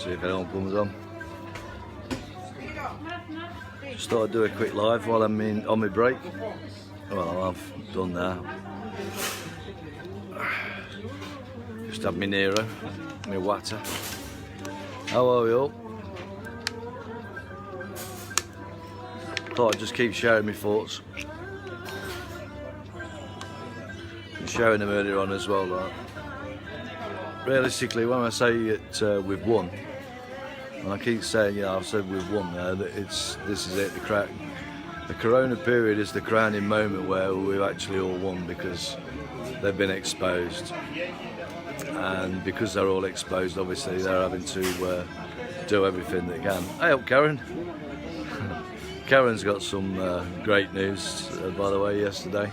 See if anyone comes on. Just thought I'd do a quick live while I'm on my break. Well, I've done that. Just had my Nero, my Water. How are we all? Thought I'd just keep sharing my thoughts. And sharing them earlier on as well. Like. Realistically, when I say that we've won, and I keep saying, yeah, I've said we've won now, that this is it, the Corona period is the crowning moment where we've actually all won because they've been exposed. And because they're all exposed, obviously, they're having to do everything they can. Hey up, Karen. Karen's got some great news, by the way, yesterday.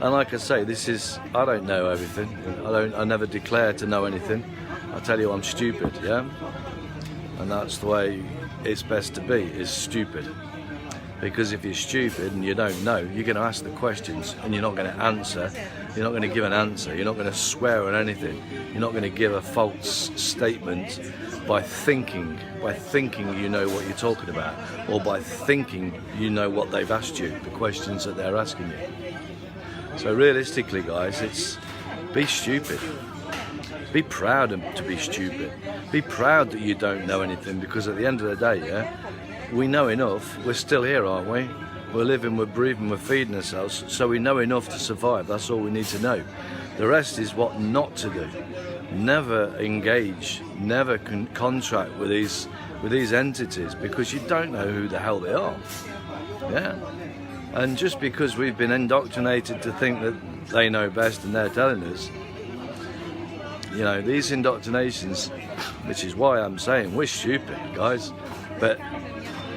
And like I say, I don't know everything. I never declare to know anything. I tell you I'm stupid, yeah? And that's the way it's best to be, is stupid. Because if you're stupid and you don't know, you're going to ask the questions and you're not going to answer. You're not going to give an answer. You're not going to swear on anything. You're not going to give a false statement by thinking you know what you're talking about, or by thinking you know what they've asked you, the questions that they're asking you. So realistically, guys, it's be stupid. Be proud to be stupid. Be proud that you don't know anything, because at the end of the day, yeah, we know enough. We're still here, aren't we? We're living, we're breathing, we're feeding ourselves, so we know enough to survive. That's all we need to know. The rest is what not to do. Never engage, never contract with these entities, because you don't know who the hell they are. Yeah? And just because we've been indoctrinated to think that they know best and they're telling us, you know, these indoctrinations, which is why I'm saying we're stupid, guys, but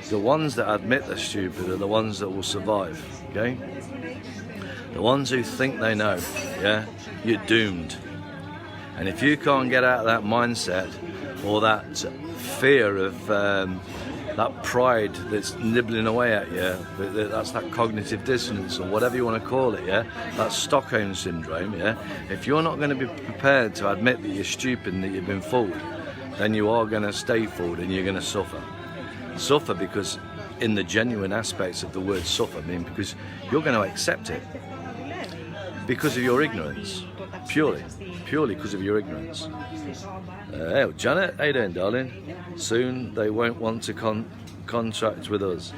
the ones that admit they're stupid are the ones that will survive, okay? The ones who think they know, yeah, you're doomed. And if you can't get out of that mindset, or that fear of that pride that's nibbling away at you, that's that cognitive dissonance, or whatever you want to call it, yeah, that Stockholm syndrome, yeah, if you're not going to be prepared to admit that you're stupid and that you've been fooled, then you are going to stay fooled and you're going to suffer. Suffer because, in the genuine aspects of the word suffer, I mean, because you're going to accept it because of your ignorance, purely because of your ignorance. Hey, Janet, how you doing, darling? Soon they won't want to contract with us.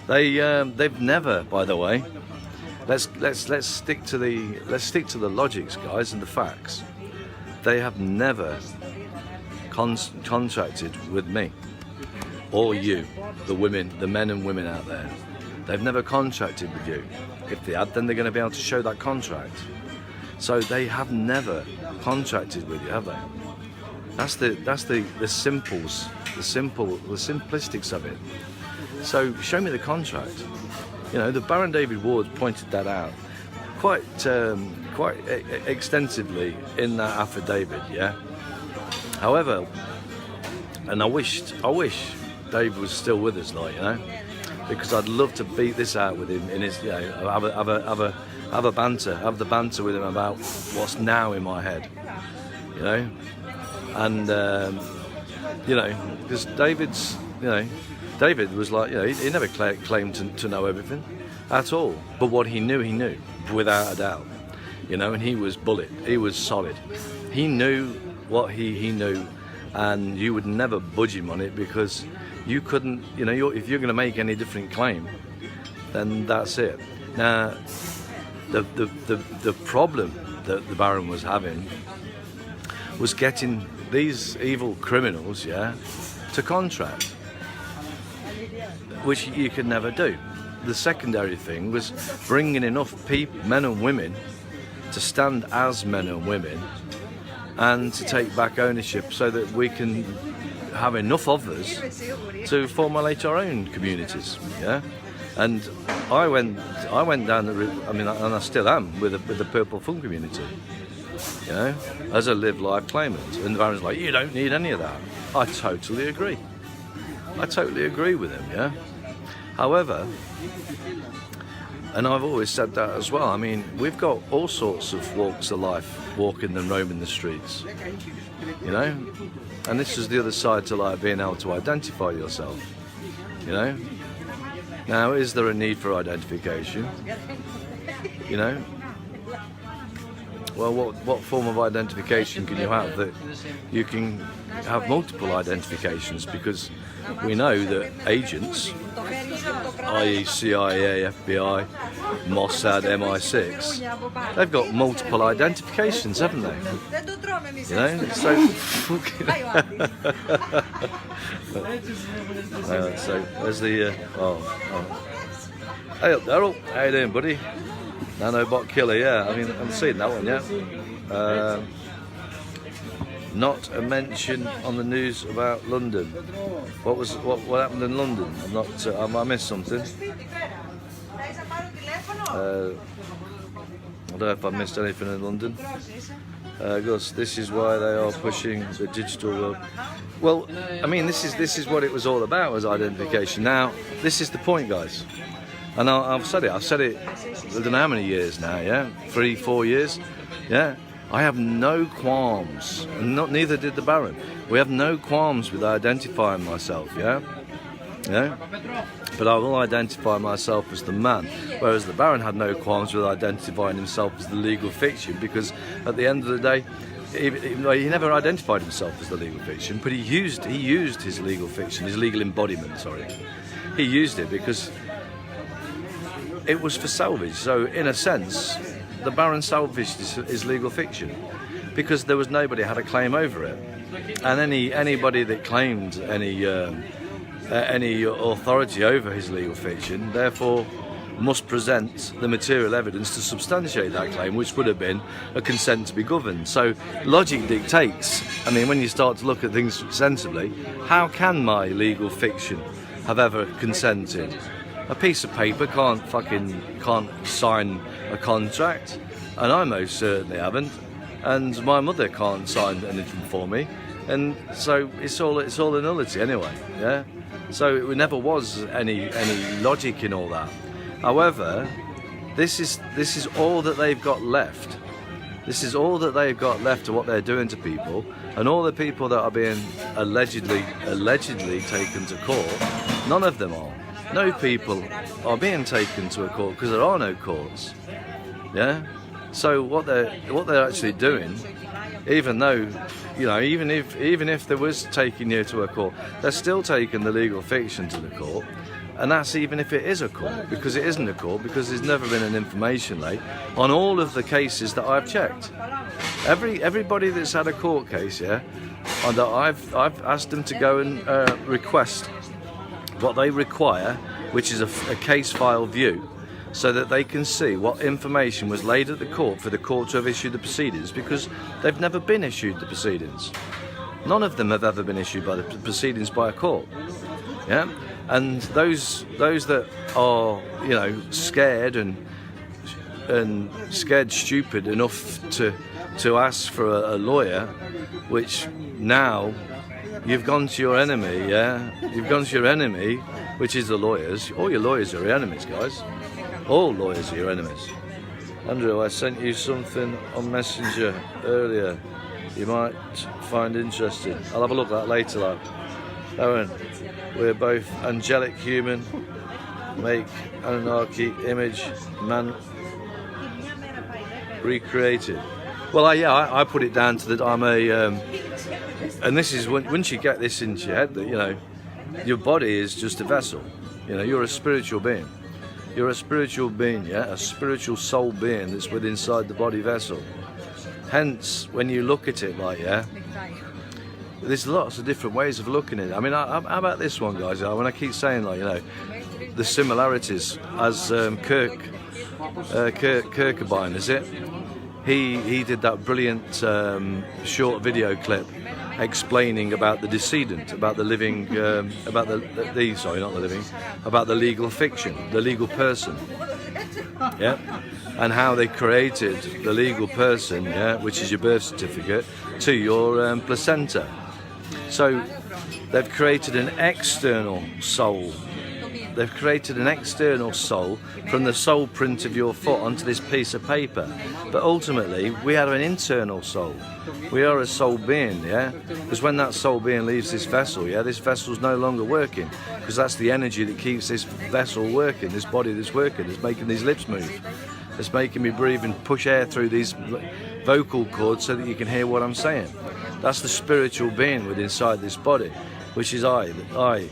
They've never, by the way. Let's stick to the logics, guys, and the facts. They have never contracted with me or you, the men and women out there. They've never contracted with you. If they had, then they're going to be able to show that contract. So they have never contracted with you, have they? That's the simplistics of it. So show me the contract. You know, the Baron David Ward pointed that out quite extensively in that affidavit. Yeah. However, and I wish Dave was still with us, like, you know, because I'd love to beat this out with him in his, you know, have the banter with him about what's now in my head, you know, and you know, because David was like, you know, he never claimed to know everything at all, but what he knew without a doubt, you know, and he was solid. He knew what he knew, and you would never budge him on it, because you couldn't, you know, if you're going to make any different claim, then that's it. Now, the problem that the Baron was having was getting these evil criminals, yeah, to contract, which you could never do. The secondary thing was bringing enough people, men and women, to stand as men and women and to take back ownership, so that we can have enough of us to formulate our own communities, yeah. And I went down the route, I mean, and I still am, with the Purple Fun community, you know, as a live life claimant. And the Baron's like, you don't need any of that. I totally agree. I totally agree with him, yeah. However, And I've always said that as well. I mean, we've got all sorts of walks of life walking and roaming the streets, you know? And this is the other side to like being able to identify yourself, you know? Now, is there a need for identification? You know? Well, what form of identification can you have that you can have multiple identifications? Because we know that agents, i.e. CIA, FBI, Mossad, MI6, they've got multiple identifications, haven't they? You know, so fucking... so there's the... Hey up, Daryl. How you doing, buddy? Nanobot Killer, yeah. I mean, I've seen that one, yeah. Not a mention on the news about London. What happened in London? I'm not. I missed something. I don't know if I missed anything in London. Gus, this is why they are pushing the digital world. Well, I mean, this is what it was all about, was identification. Now, this is the point, guys. And I've said it. I don't know how many years now. Yeah, 3, 4 years. Yeah. I have no qualms, and neither did the Baron. We have no qualms with identifying myself, yeah? Yeah? But I will identify myself as the man, whereas the Baron had no qualms with identifying himself as the legal fiction, because at the end of the day, he never identified himself as the legal fiction, but he used his legal fiction, his legal embodiment, sorry. He used it because it was for salvage. So in a sense, the Baron salvaged his legal fiction because there was nobody had a claim over it, and anybody that claimed any authority over his legal fiction therefore must present the material evidence to substantiate that claim, which would have been a consent to be governed. So logic dictates, I mean, when you start to look at things sensibly, how can my legal fiction have ever consented? A piece of paper can't sign a contract, and I most certainly haven't, and my mother can't sign anything for me, and so it's all a nullity anyway. Yeah, so it never was any logic in all that. However, this is all that they've got left. This is all that they've got left of what they're doing to people, and all the people that are being allegedly taken to court. None of them are. No people are being taken to a court because there are no courts. Yeah. So what they're actually doing, even though, you know, even if there was taking you to a court, they're still taking the legal fiction to the court, and that's even if it is a court, because it isn't a court, because there's never been an information laid on all of the cases that I've checked. Everybody that's had a court case, yeah, and that I've asked them to go and request what they require, which is a case file view, so that they can see what information was laid at the court for the court to have issued the proceedings, because they've never been issued the proceedings. None of them have ever been issued by the proceedings by a court. Yeah, and those that are, you know, scared and scared stupid enough to ask for a lawyer, which now you've gone to your enemy, yeah? You've gone to your enemy, which is the lawyers. All your lawyers are your enemies, guys. All lawyers are your enemies. Andrew, I sent you something on Messenger earlier you might find interesting. I'll have a look at that later, lad. Aaron, we're both angelic human, make anarchy image, man recreated. Well, I put it down to that I'm a... and this is once you get this into your head, that, you know, your body is just a vessel. You know, you're a spiritual being. You're a spiritual being, yeah, a spiritual soul being that's within inside the body vessel. Hence, when you look at it like, yeah, there's lots of different ways of looking at it. I mean, how about this one, guys? When I keep saying, like, you know, the similarities, as Kirkabine, is it? He did that brilliant short video clip explaining about the decedent, about the living, about about the legal fiction, the legal person, yeah, and how they created the legal person, yeah, which is your birth certificate, to your placenta. So they've created an external soul, they've created an external soul from the sole print of your foot onto this piece of paper. But ultimately, we have an internal soul. We are a soul being, yeah? Because when that soul being leaves this vessel, yeah, this vessel's no longer working. Because that's the energy that keeps this vessel working, this body that's working, that's making these lips move. It's making me breathe and push air through these vocal cords so that you can hear what I'm saying. That's the spiritual being within inside this body, which is the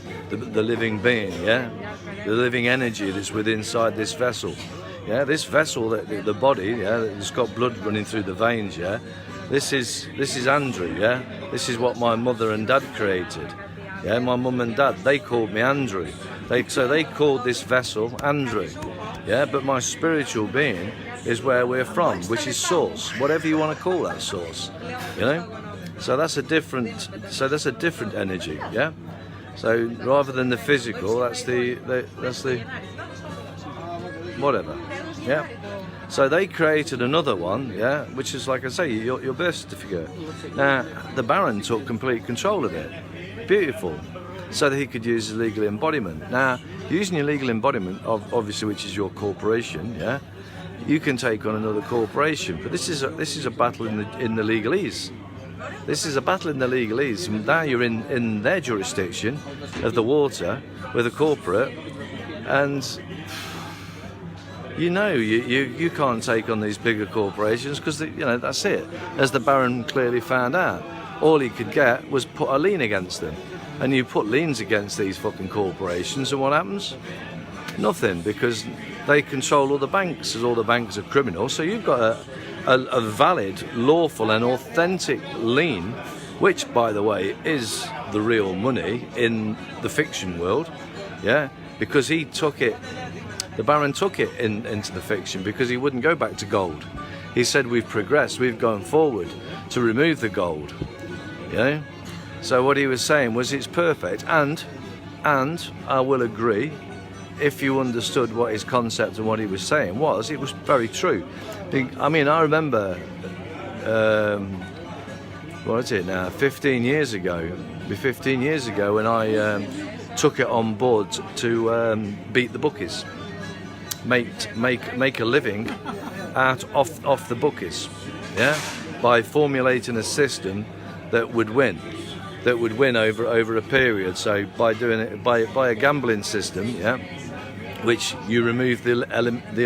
living being, yeah? The living energy that's within inside this vessel. Yeah, this vessel, the body, yeah, that's got blood running through the veins, yeah? This is Andrew, yeah? This is what my mother and dad created. Yeah, my mum and dad, they called me Andrew. So they called this vessel Andrew. Yeah, but my spiritual being is where we're from, which is source, whatever you want to call that source. You know? So that's a different energy, yeah? So rather than the physical, that's the whatever. Yeah. So they created another one, yeah, which is, like I say, your birth certificate. Now the Baron took complete control of it. Beautiful. So that he could use his legal embodiment. Now, using your legal embodiment, obviously, which is your corporation, yeah, you can take on another corporation. But this is a battle in the legalese. This is a battle in the legalese. Now you're in their jurisdiction of the water with a corporate, and you can't take on these bigger corporations because that's it. As the Baron clearly found out, all he could get was put a lien against them. And you put liens against these fucking corporations, and what happens? Nothing, because they control all the banks, as all the banks are criminal. So you've got a valid, lawful and authentic lien, which, by the way, is the real money in the fiction world, yeah? Because he took it, the Baron took it into the fiction because he wouldn't go back to gold. He said, we've progressed, we've gone forward to remove the gold, you know? So what he was saying was it's perfect, and I will agree, if you understood what his concept and what he was saying was, it was very true. I mean, I remember, what is it now, 15 years ago when I took it on board to beat the bookies, make a living off the bookies, yeah, by formulating a system that would win over a period. So by doing it by a gambling system, yeah, which you remove the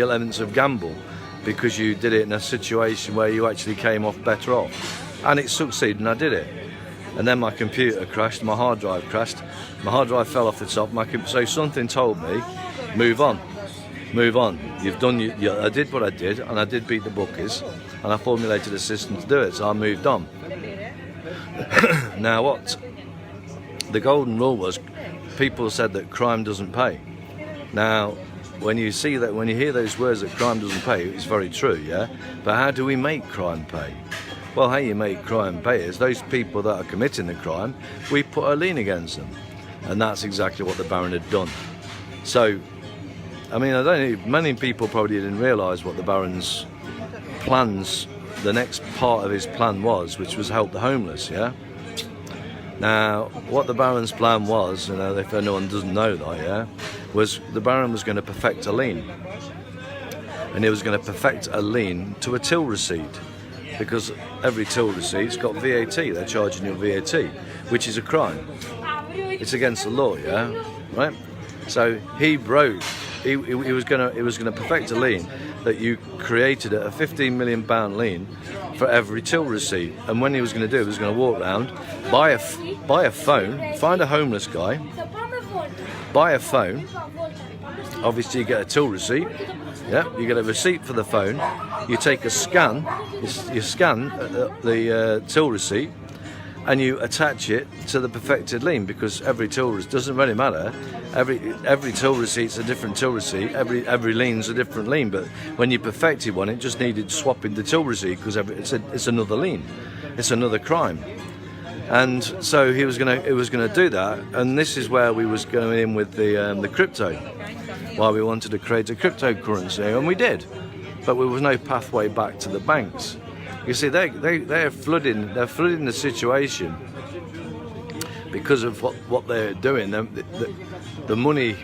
elements of gamble because you did it in a situation where you actually came off better off, and it succeeded, and I did it. And then my computer crashed, my hard drive crashed, my hard drive fell off the top. So something told me, move on. You've done. I did what I did, and I did beat the bookies, and I formulated a system to do it. So I moved on. Now what? The golden rule was, people said that crime doesn't pay. Now, when you hear those words that crime doesn't pay, it's very true, yeah? But how do we make crime pay? Well, how you make crime pay is those people that are committing the crime, we put a lien against them. And that's exactly what the Baron had done. So, I mean, many people probably didn't realise what the Baron's plans, the next part of his plan was, which was help the homeless, yeah? Now, what the Baron's plan was, if anyone doesn't know that, yeah, was the Baron was going to perfect a lien. And he was going to perfect a lien to a till receipt. Because every till receipt's got VAT, they're charging you VAT, which is a crime. It's against the law, yeah? Right? So he was going to perfect a lien that you created a £15 million lien for every till receipt. And when he was going to do it, he was going to walk around, buy a phone, find a homeless guy, buy a phone. Obviously you get a till receipt, yeah, you get a receipt for the phone, you take a scan, you scan the till receipt, and you attach it to the perfected lien, because every till receipt doesn't really matter. Every till receipt's a different till receipt. Every lien's a different lien. But when you perfected one, it just needed swapping the till receipt, because it's another lien, it's another crime. And so he was going to do that, and this is where we was going in with the crypto. Why we wanted to create a cryptocurrency, and we did, but there was no pathway back to the banks. You see, they're flooding the situation because of what they're doing. The money.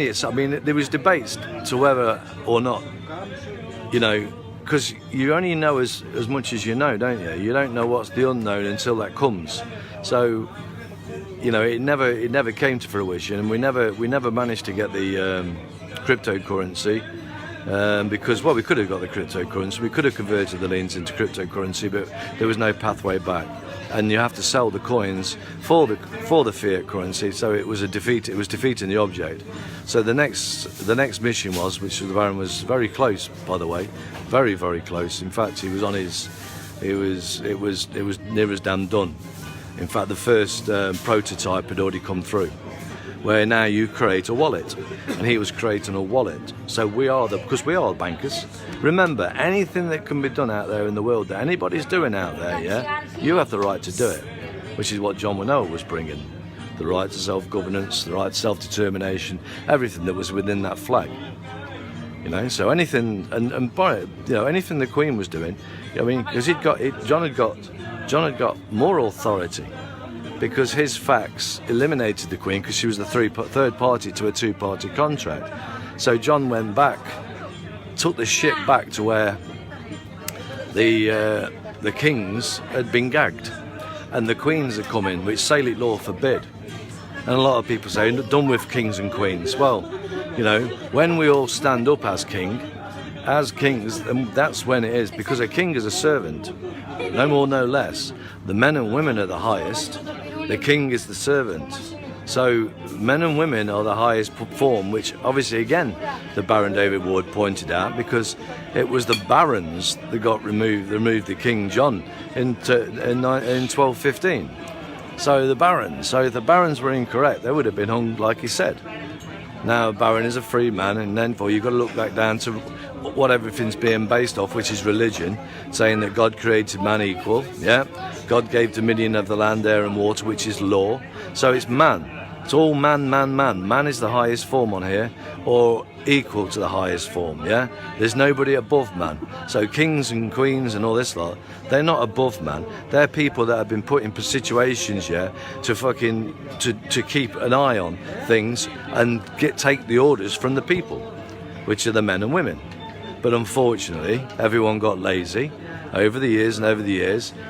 It's, I mean, there was debates to whether or not, you know, because you only know as much as you know, don't you? You don't know what's the unknown until that comes. So, you know, it never came to fruition, and we never managed to get the cryptocurrency. Because, well, we could have got the cryptocurrency, we could have converted the liens into cryptocurrency, but there was no pathway back, and you have to sell the coins for the fiat currency. So it was defeating the object. So the next mission was, which the Baron was very close, by the way, very, very close. In fact, he was on his, it was near as damn done. In fact, the first prototype had already come through, where now you create a wallet, and he was creating a wallet. So because we are bankers. Remember, anything that can be done out there in the world that anybody's doing out there, yeah, you have the right to do it, which is what John Winnow was bringing. The right to self-governance, the right to self-determination, everything that was within that flag. You know, so anything, and by it, you know, anything the Queen was doing, I mean, because John had got more authority, because his facts eliminated the Queen, because she was the third party to a two-party contract. So John went back, took the ship back to where the kings had been gagged, and the queens had come in, which Salic law forbid. And a lot of people say, done with kings and queens. Well, you know, when we all stand up as kings, that's when it is, because a king is a servant, no more, no less. The men and women are the highest. The king is the servant. So men and women are the highest form, which obviously, again, the Baron David Ward pointed out, because it was the barons that got removed the King John in 1215. So if the barons were incorrect, they would have been hung, like he said. Now a baron is a free man, and then you've got to look back down to what everything's being based off, which is religion, saying that God created man equal, yeah? God gave dominion of the land, air and water, which is law. So it's man. It's all man, man, man. Man is the highest form on here, or equal to the highest form, yeah? There's nobody above man. So kings and queens and all this lot, they're not above man. They're people that have been put in situations, yeah, to keep an eye on things and take the orders from the people, which are the men and women. But unfortunately, everyone got lazy over the years,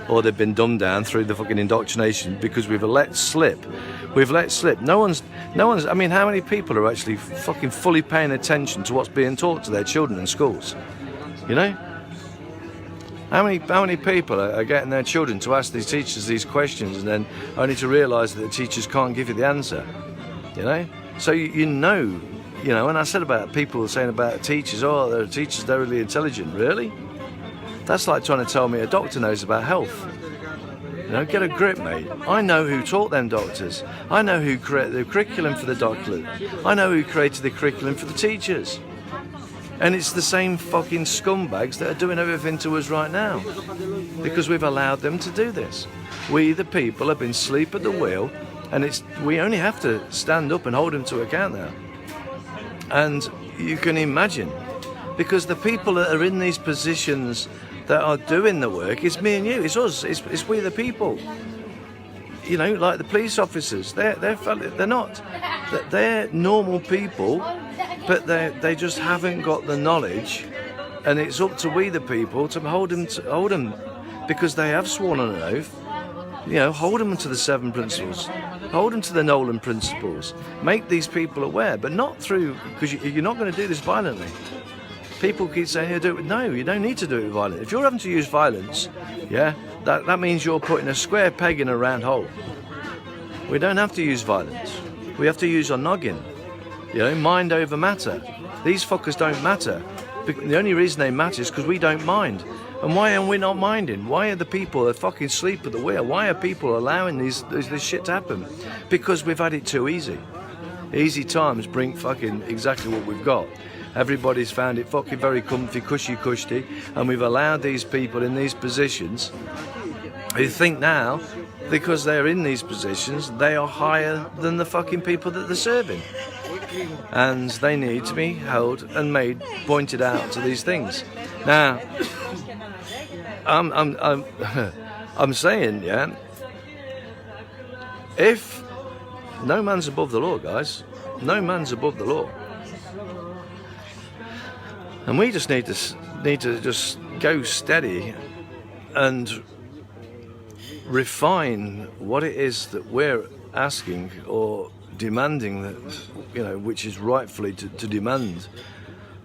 or they've been dumbed down through the fucking indoctrination, because we've let slip. No one's, I mean, how many people are actually fucking fully paying attention to what's being taught to their children in schools? You know? How many people are getting their children to ask these teachers these questions, and then only to realise that the teachers can't give you the answer? You know? So you know, and I said about people saying about teachers, they're teachers, they're really intelligent. Really? That's like trying to tell me a doctor knows about health. You know, get a grip, mate. I know who taught them doctors. I know who created the curriculum for the doctors. I know who created the curriculum for the teachers. And it's the same fucking scumbags that are doing everything to us right now, because we've allowed them to do this. We, the people, have been asleep at the wheel, and we only have to stand up and hold them to account now. And you can imagine, because the people that are in these positions that are doing the work, it's me and you, it's us, it's we the people. You know, like the police officers, they're not, they're normal people, but they just haven't got the knowledge, and it's up to we the people to hold them, because they have sworn on an oath. You know, hold them to the 7 principles, hold them to the Nolan principles, make these people aware, but not through, because you're not going to do this violently. People keep saying, no, you don't need to do it violently. If you're having to use violence, yeah, that means you're putting a square peg in a round hole. We don't have to use violence. We have to use our noggin. You know, mind over matter. These fuckers don't matter. The only reason they matter is because we don't mind. And why are we not minding? Why are the people that fucking sleep at the wheel? Why are people allowing this shit to happen? Because we've had it too easy. Easy times bring fucking exactly what we've got. Everybody's found it fucking very comfy, cushy, and we've allowed these people in these positions who think now, because they're in these positions, they are higher than the fucking people that they're serving. And they need to be held and pointed out to these things. Now, I'm saying, yeah, if No man's above the law, guys. No man's above the law. And we just need to just go steady and refine what it is that we're asking or demanding, that which is rightfully to demand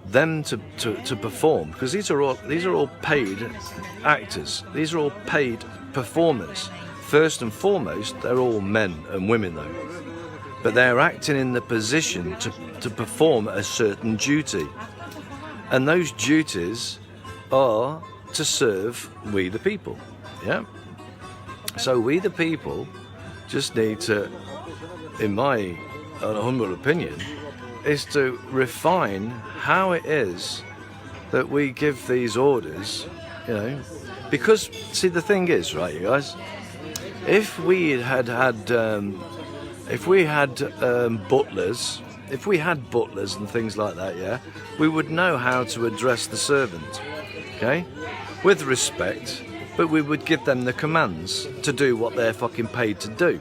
them to perform, because these are all paid actors. These are all paid performers. First and foremost, they're all men and women though, but they're acting in the position to perform a certain duty, and those duties are to serve we the people. Yeah. So we the people just need to, in my humble opinion, is to refine how it is that we give these orders, because see, the thing is, right, you guys, if we had butlers, if we had butlers and things like that, yeah, we would know how to address the servant, okay, with respect, but we would give them the commands to do what they're fucking paid to do.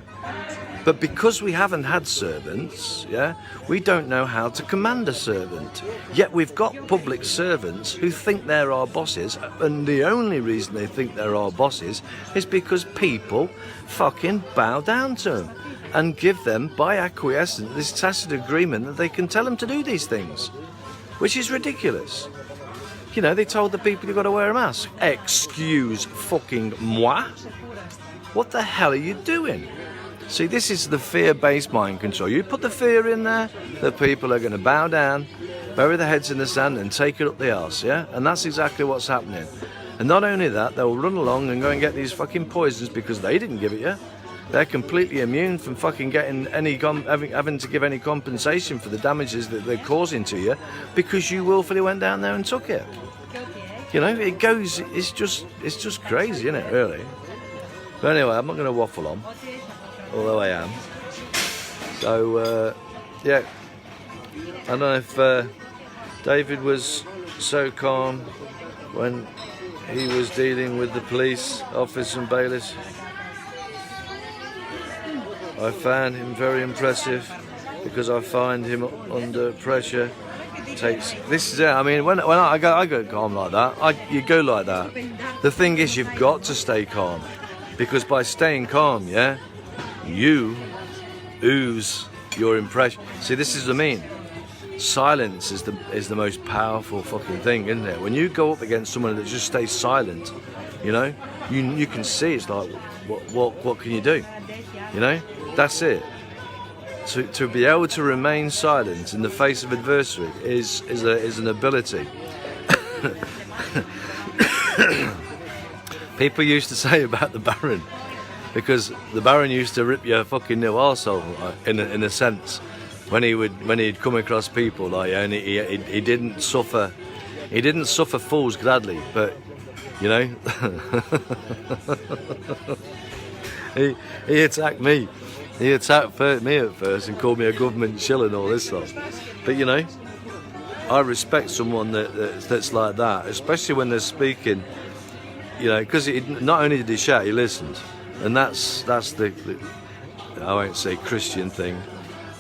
But because we haven't had servants, yeah, we don't know how to command a servant. Yet we've got public servants who think they're our bosses, and the only reason they think they're our bosses is because people fucking bow down to them and give them, by acquiescence, this tacit agreement that they can tell them to do these things, which is ridiculous. They told the people you've got to wear a mask. Excuse fucking moi? What the hell are you doing? See, this is the fear-based mind control. You put the fear in there, the people are going to bow down, bury their heads in the sand and take it up the arse, yeah? And that's exactly what's happening. And not only that, they'll run along and go and get these fucking poisons because they didn't give it you. They're completely immune from fucking getting having to give any compensation for the damages that they're causing to you, because you willfully went down there and took it. It goes, it's just crazy, isn't it, really? But anyway, I'm not going to waffle on, although I am. So, yeah, I don't know if David was so calm when he was dealing with the police officers and bailiffs. I found him very impressive because I find him under pressure. This is it. I mean, when I go calm like that, you go like that. The thing is, you've got to stay calm, because by staying calm, yeah, you ooze your impression. See, this is what I mean. Silence is the most powerful fucking thing, isn't it? When you go up against someone that just stays silent, you can see, it's like, what can you do? That's it. To be able to remain silent in the face of adversity is an ability. People used to say about the Baron, because the Baron used to rip your fucking new arsehole, in a sense, when he'd come across people, like, and he didn't suffer fools gladly, but he attacked me. He attacked me at first and called me a government shill and all this stuff. But I respect someone that's like that, especially when they're speaking. Because not only did he shout, he listened, and that's the I won't say Christian thing,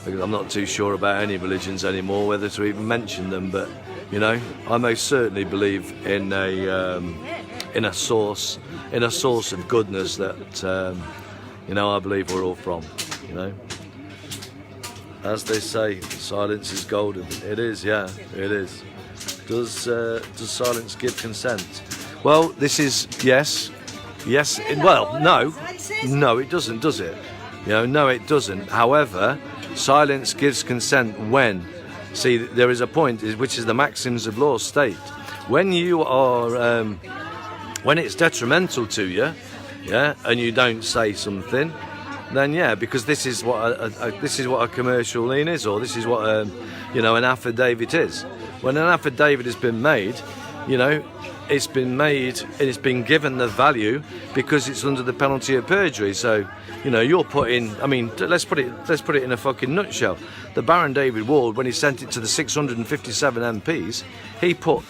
because I'm not too sure about any religions anymore, whether to even mention them. But I most certainly believe in a source of goodness that I believe we're all from. As they say, silence is golden. It is, yeah, it is. Does silence give consent? Well, this is yes. Well, no, it doesn't, does it? No, it doesn't. However, silence gives consent when, see, there is a point which is the maxims of law state. When you are, when it's detrimental to you, yeah, and you don't say something, then yeah, because this is what a commercial lien is, or this is what an affidavit is. When an affidavit has been made, it's been made and it's been given the value because it's under the penalty of perjury. So you're putting, I mean, let's put it in a fucking nutshell. The Baron David Ward, when he sent it to the 657 MPs, he put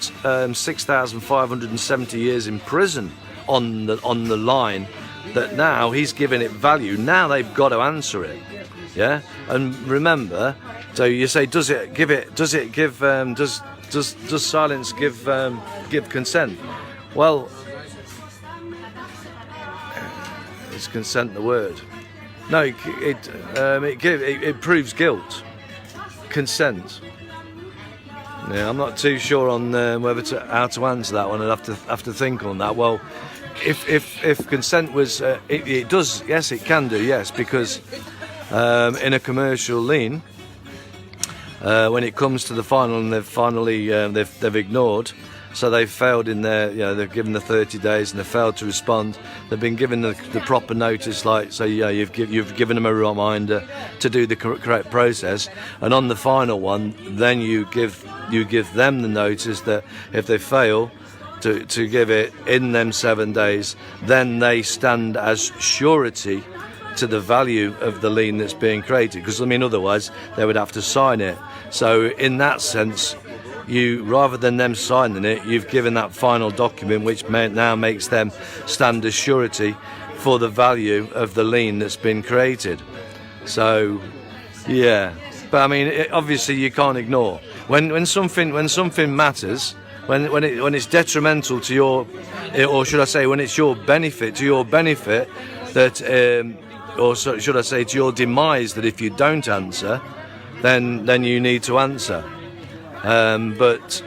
6,570 years in prison on the line that now he's giving it value. Now they've got to answer it, yeah. And remember, so you say, does silence give consent? Well, is consent the word? No, it proves guilt. Consent. Yeah, I'm not too sure on how to answer that one. I'd have to think on that. Well, if consent was, it does. Yes, it can do. Yes, because in a commercial lien, when it comes to the final and they've ignored, so they've failed in their, they've given the 30 days and they've failed to respond. They've been given the proper notice, like, so you've given them a reminder to do the correct process, and on the final one, then you give them the notice that if they fail to give it in them 7 days, then they stand as surety to the value of the lien that's being created, because otherwise they would have to sign it. So in that sense, rather than them signing it, you've given that final document, which now makes them stand as surety for the value of the lien that's been created. So yeah, but obviously you can't ignore when something matters, when it's detrimental to your, or should I say, when it's to your benefit, that or should I say to your demise, that if you don't answer, then you need to answer. But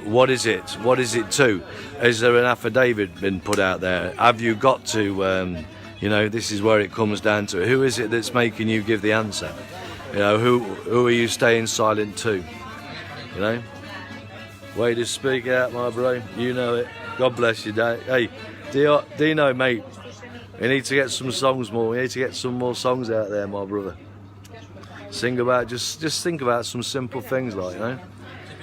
what is it? What is it to? Is there an affidavit been put out there? Have you got to? This is where it comes down to. Who is it that's making you give the answer? Who are you staying silent to? Way to speak out, my bro. You know it. God bless you, Dave. Hey, Dino, mate. We need to get some songs more. We need to get some more songs out there, my brother. Sing about, just think about some simple things, like,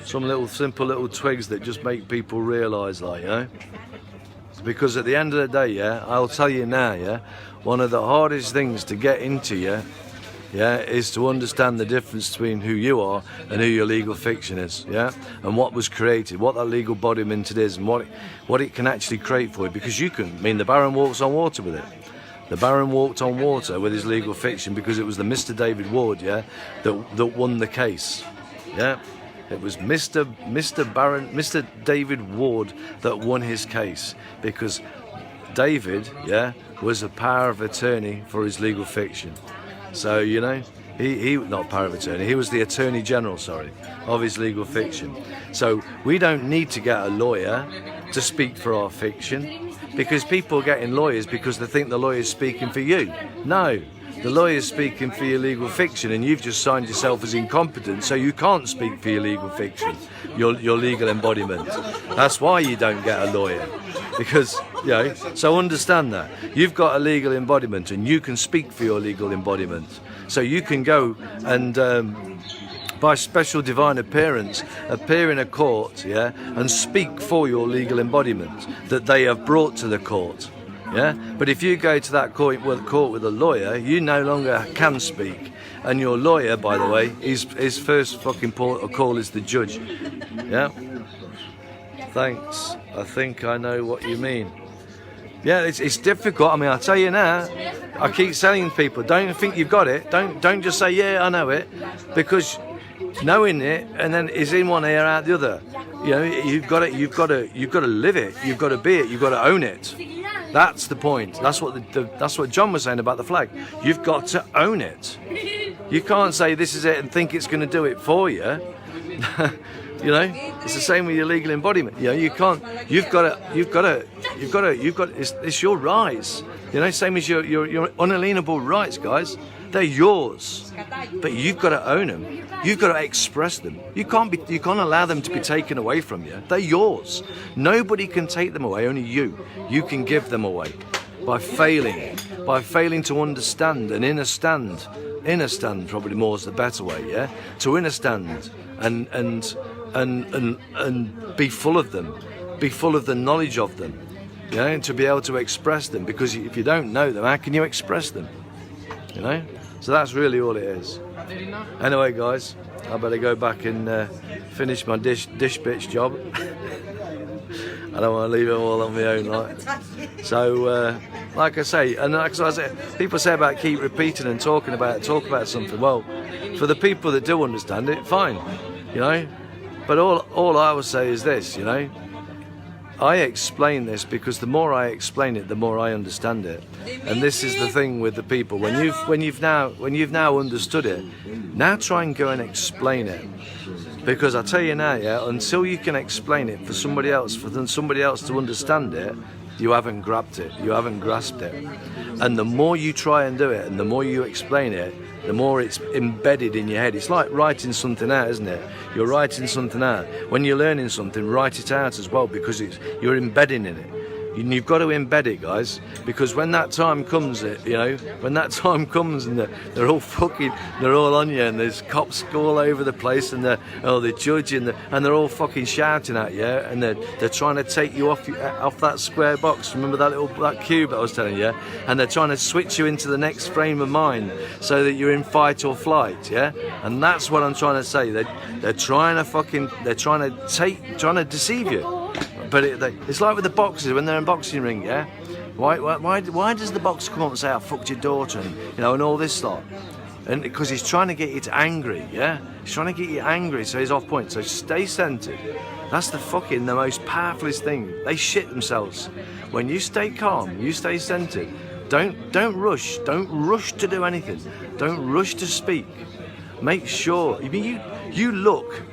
some simple little twigs that just make people realise, like, because at the end of the day, I'll tell you now, one of the hardest things to get into, is to understand the difference between who you are and who your legal fiction is, and what was created, what that legal embodiment it is, and what it can actually create for you. Because you can, the Baron walks on water with it. The Baron walked on water with his legal fiction because it was the Mr. David Ward, that won the case, It was Mr. David Ward that won his case, because David, was a power of attorney for his legal fiction. So, he not power of attorney, he was the Attorney General, of his legal fiction. So we don't need to get a lawyer to speak for our fiction, because people are getting lawyers because they think the lawyer's speaking for you. No, the lawyer's speaking for your legal fiction, and you've just signed yourself as incompetent, so you can't speak for your legal fiction, your legal embodiment. That's why you don't get a lawyer, because, so understand that. You've got a legal embodiment and you can speak for your legal embodiment. So you can go and by special divine appearance, appear in a court, and speak for your legal embodiment that they have brought to the court, But if you go to that court with a lawyer, you no longer can speak, and your lawyer, by the way, his first fucking port of call is the judge, Thanks. I think I know what you mean. It's difficult. I'll tell you now. I keep telling people, don't think you've got it. Don't just say, I know it, because knowing it and then is in one ear out the other. You've got to live it. You've got to be it. You've got to own it. That's the point. That's what John was saying about the flag. You've got to own it. You can't say this is it and think it's going to do it for you. It's the same with your legal embodiment. You can't. You've got to. It's your rights. Same as your unalienable rights, guys. They're yours, but you've got to own them. You've got to express them. You can't allow them to be taken away from you. They're yours. Nobody can take them away. Only you. You can give them away by failing to understand and understand. Probably more is the better way. To understand and be full of them, be full of the knowledge of them, and to be able to express them. Because if you don't know them, how can you express them? So that's really all it is. Anyway, guys, I better go back and finish my dish bitch job. I don't want to leave it all on my own, right? So like I say, and like I say, people say about keep repeating and talk about something. Well, for the people that do understand it, fine, you know. But all I will say is this, you know. I explain this because the more I explain it, the more I understand it. And this is the thing with the people. When you've now understood it, now try and go and explain it. Because I tell you now, yeah, until you can explain it for somebody else to understand it, you haven't grabbed it, you haven't grasped it. And the more you try and do it, and the more you explain it, the more it's embedded in your head. It's like writing something out, isn't it? You're writing something out. When you're learning something, write it out as well, because you're embedding in it. You've got to embed it, guys, because when that time comes, you know, when that time comes and they're all on you, and there's cops all over the place, and the judge, and they're all fucking shouting at you, and they're trying to take you off that square box. Remember that cube I was telling you? And they're trying to switch you into the next frame of mind so that you're in fight or flight, yeah? And that's what I'm trying to say. They're trying to deceive you. But it's like with the boxers when they're in boxing ring, yeah. Why does the boxer come up and say I fucked your daughter, and you know, and all this lot? And because he's trying to get you to angry, yeah. He's trying to get you angry, so he's off point. So stay centered. That's the most powerfulest thing. They shit themselves. When you stay calm, you stay centered. Don't rush. Don't rush to do anything. Don't rush to speak. Make sure. I mean, you look.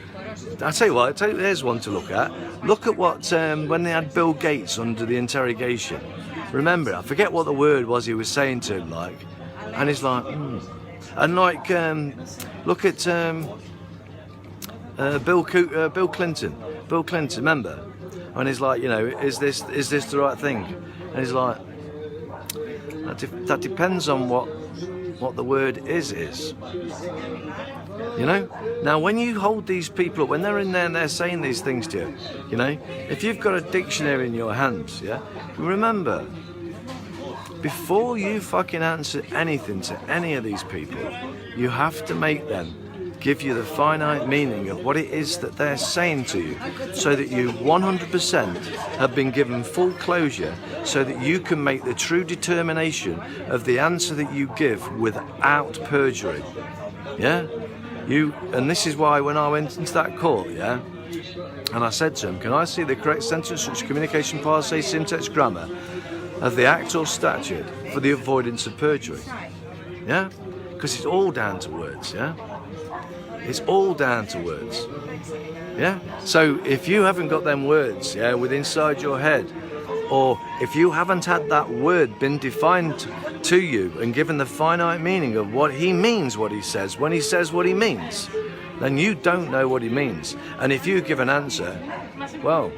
I'll tell you what, there's one to look at. Look at what, when they had Bill Gates under the interrogation. Remember, I forget what the word was he was saying to him, like, and he's like, And like, look at Bill Clinton. Bill Clinton, remember? And he's like, you know, is this the right thing? And he's like, that depends on what the word is. You know? Now, when you hold these people up, when they're in there and they're saying these things to you, you know, if you've got a dictionary in your hands, yeah, remember, before you fucking answer anything to any of these people, you have to make them give you the finite meaning of what it is that they're saying to you, so that you 100% have been given full closure, so that you can make the true determination of the answer that you give without perjury. Yeah? And this is why when I went into that court, yeah, and I said to him, can I see the correct sentence, such communication, parse, syntax, grammar of the act or statute for the avoidance of perjury? Yeah? Because it's all down to words, yeah? It's all down to words. Yeah? So if you haven't got them words, yeah, with inside your head, or if you haven't had that word been defined to you and given the finite meaning of what he means, what he says, when he says what he means, then you don't know what he means. And if you give an answer, well,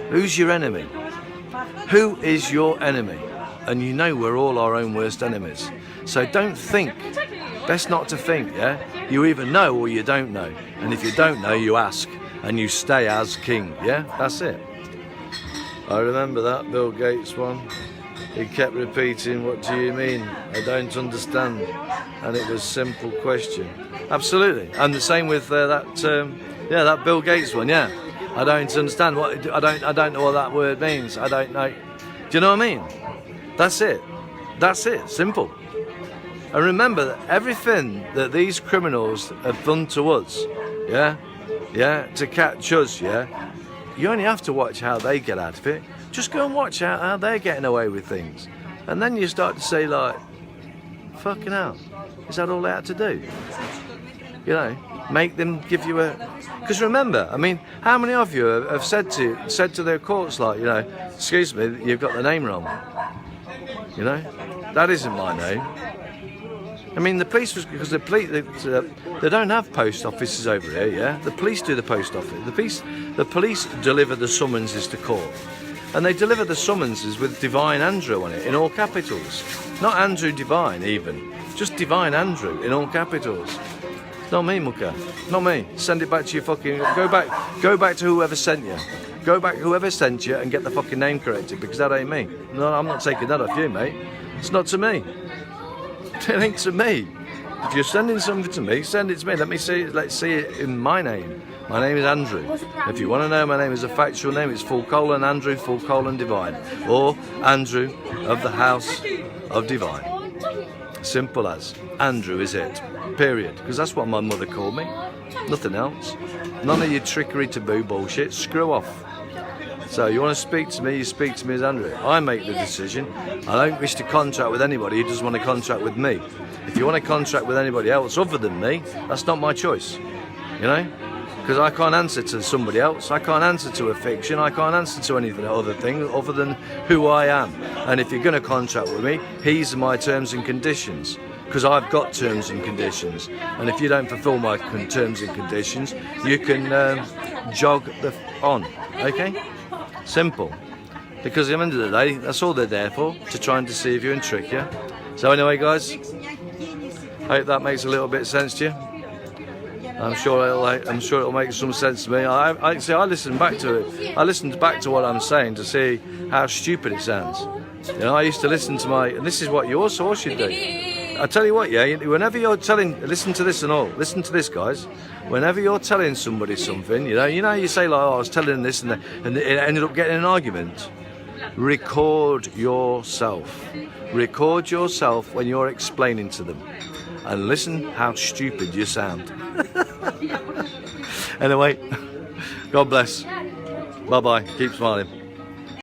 who's your enemy? Who is your enemy? And you know we're all our own worst enemies. So don't think. Best not to think, yeah? You either know or you don't know. And if you don't know, you ask. And you stay as king, yeah? That's it. I remember that Bill Gates one. He kept repeating, what do you mean? I don't understand. And it was a simple question. Absolutely. And the same with that Bill Gates one, yeah. I don't understand I don't know what that word means. I don't know. Do you know what I mean? That's it. That's it. Simple. And remember that everything that these criminals have done to us, yeah, to catch us, yeah, you only have to watch how they get out of it. Just go and watch how they're getting away with things. And then you start to say, like, fucking hell, is that all they had to do? You know, make them give you a... Because remember, I mean, how many of you have said to their courts, like, you know, excuse me, you've got the name wrong. You know, that isn't my name. I mean, the police was because the police they don't have post offices over here, yeah. The police do the post office. The police deliver the summonses to court, and they deliver the summonses with Divine Andrew on it in all capitals. Not Andrew Divine even, just Divine Andrew in all capitals. Not me, mucker. Not me. Send it back to your fucking. Go back to whoever sent you. Go back whoever sent you and get the fucking name corrected, because that ain't me. No, I'm not taking that off you, mate. It's not to me. It ain't to me. If you're sending something to me, send it to me. Let me see it. Let's see it in my name. My name is Andrew. If you want to know my name is a factual name, it's Andrew Divine, or Andrew of the House of Divine. Simple as. Andrew is it. Period. Because that's what my mother called me. Nothing else. None of your trickery taboo bullshit. Screw off. So you want to speak to me, you speak to me as Andrew. I make the decision. I don't wish to contract with anybody who doesn't want to contract with me. If you want to contract with anybody else other than me, that's not my choice. You know? Because I can't answer to somebody else. I can't answer to a fiction. I can't answer to anything other than who I am. And if you're going to contract with me, these are my terms and conditions. Because I've got terms and conditions. And if you don't fulfill my terms and conditions, you can jog on. Okay? Simple. Because at the end of the day, that's all they're there for, to try and deceive you and trick you. So anyway, guys, hope that makes a little bit of sense to you. I'm sure it'll make some sense to me. I listened back to it. I listened back to what I'm saying to see how stupid it sounds. You know, I used to listen to and this is what you also should do. I tell you what, yeah, whenever you're listen to this and all, listen to this, guys. Whenever you're telling somebody something, you know, you say like, oh, I was telling this and it ended up getting an argument. Record yourself. Record yourself when you're explaining to them. And listen how stupid you sound. Anyway, God bless. Bye-bye. Keep smiling.